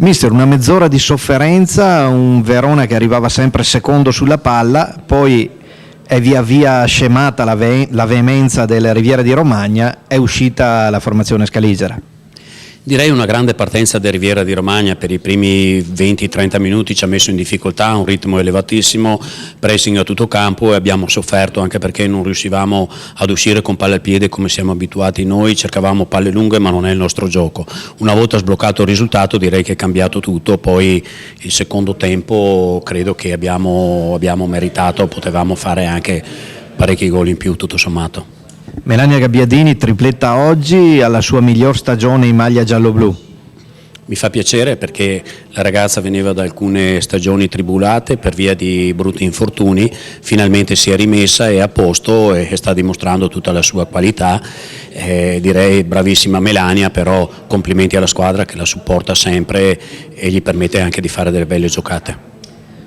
Mister, una mezz'ora di sofferenza, un Verona che arrivava sempre secondo sulla palla, poi è via via scemata la veemenza della Riviera di Romagna, è uscita la formazione scaligera. Direi una grande partenza del Riviera di Romagna. Per i primi 20-30 minuti ci ha messo in difficoltà, un ritmo elevatissimo, pressing a tutto campo, e abbiamo sofferto anche perché non riuscivamo ad uscire con palle al piede come siamo abituati noi, cercavamo palle lunghe ma non è il nostro gioco. Una volta sbloccato il risultato direi che è cambiato tutto, poi il secondo tempo credo che abbiamo meritato, potevamo fare anche parecchi gol in più tutto sommato. Melania Gabbiadini, tripletta oggi, alla sua miglior stagione in maglia giallo-blu. Mi fa piacere perché la ragazza veniva da alcune stagioni tribulate per via di brutti infortuni, finalmente si è rimessa, è a posto e sta dimostrando tutta la sua qualità. Direi bravissima Melania, però complimenti alla squadra che la supporta sempre e gli permette anche di fare delle belle giocate.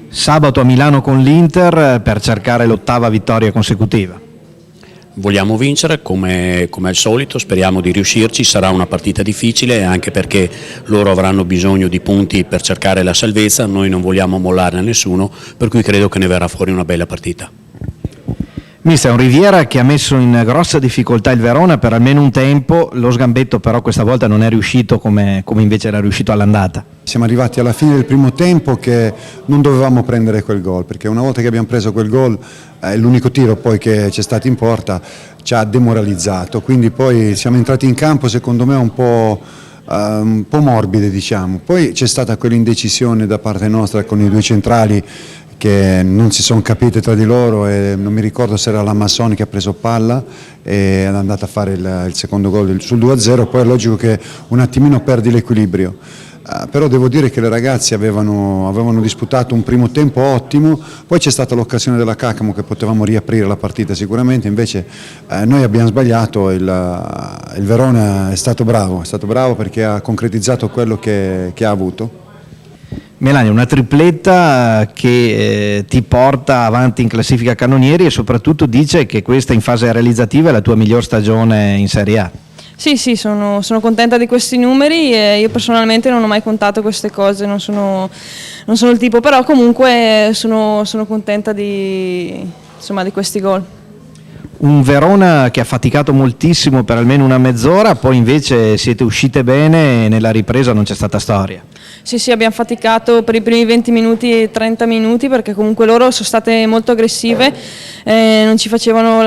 Sabato a Milano con l'Inter per cercare l'8ª vittoria consecutiva. Vogliamo vincere come al solito, speriamo di riuscirci, sarà una partita difficile anche perché loro avranno bisogno di punti per cercare la salvezza, noi non vogliamo mollare a nessuno, per cui credo che ne verrà fuori una bella partita. Mister, un Riviera che ha messo in grossa difficoltà il Verona per almeno un tempo, lo sgambetto però questa volta non è riuscito come invece era riuscito all'andata. Siamo arrivati alla fine del primo tempo che non dovevamo prendere quel gol, perché una volta che abbiamo preso quel gol, l'unico tiro poi che c'è stato in porta ci ha demoralizzato, quindi poi siamo entrati in campo secondo me un po' morbide, diciamo. Poi c'è stata quell'indecisione da parte nostra con i due centrali che non si sono capite tra di loro, e non mi ricordo se era la Massoni che ha preso palla e è andata a fare il secondo gol sul 2-0, poi è logico che un attimino perdi l'equilibrio. Però devo dire che le ragazze avevano disputato un primo tempo ottimo, poi c'è stata l'occasione della Cacamo che potevamo riaprire la partita sicuramente, invece noi abbiamo sbagliato, il Verona è stato bravo perché ha concretizzato quello che ha avuto. Melania, una tripletta che ti porta avanti in classifica cannonieri e soprattutto dice che questa in fase realizzativa è la tua miglior stagione in Serie A. Sì, sono contenta di questi numeri e io personalmente non ho mai contato queste cose, non sono il tipo, però comunque sono contenta di questi gol. Un Verona che ha faticato moltissimo per almeno una mezz'ora, poi invece siete uscite bene e nella ripresa non c'è stata storia. Sì, abbiamo faticato per i primi 20 minuti e 30 minuti perché comunque loro sono state molto aggressive, non ci facevano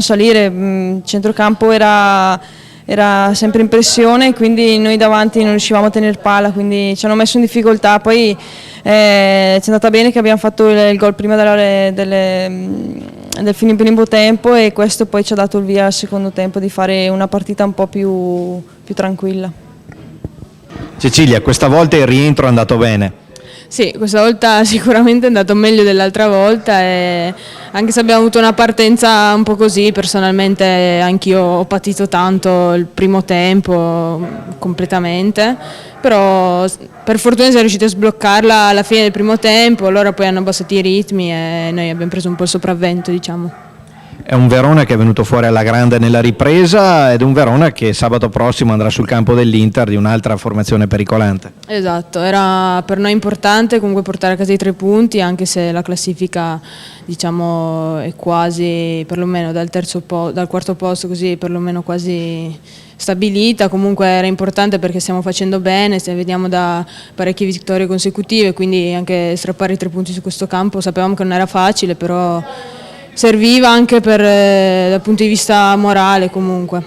salire, il centrocampo era sempre in pressione, quindi noi davanti non riuscivamo a tenere palla, quindi ci hanno messo in difficoltà. Poi ci è andata bene che abbiamo fatto il gol prima del fine primo tempo e questo poi ci ha dato il via al secondo tempo di fare una partita un po' più tranquilla. Cecilia, questa volta il rientro è andato bene? Sì, questa volta sicuramente è andato meglio dell'altra volta, e anche se abbiamo avuto una partenza un po' così, personalmente anch'io ho patito tanto il primo tempo completamente, però per fortuna siamo riusciti a sbloccarla alla fine del primo tempo, loro poi hanno abbassato i ritmi e noi abbiamo preso un po' il sopravvento, diciamo. È un Verona che è venuto fuori alla grande nella ripresa ed è un Verona che sabato prossimo andrà sul campo dell'Inter di un'altra formazione pericolante. Esatto, era per noi importante comunque portare a casa i 3 punti, anche se la classifica diciamo è quasi, perlomeno dal quarto posto così, perlomeno quasi stabilita. Comunque era importante perché stiamo facendo bene, vediamo da parecchie vittorie consecutive, quindi anche strappare i 3 punti su questo campo sapevamo che non era facile, però serviva anche dal punto di vista morale comunque.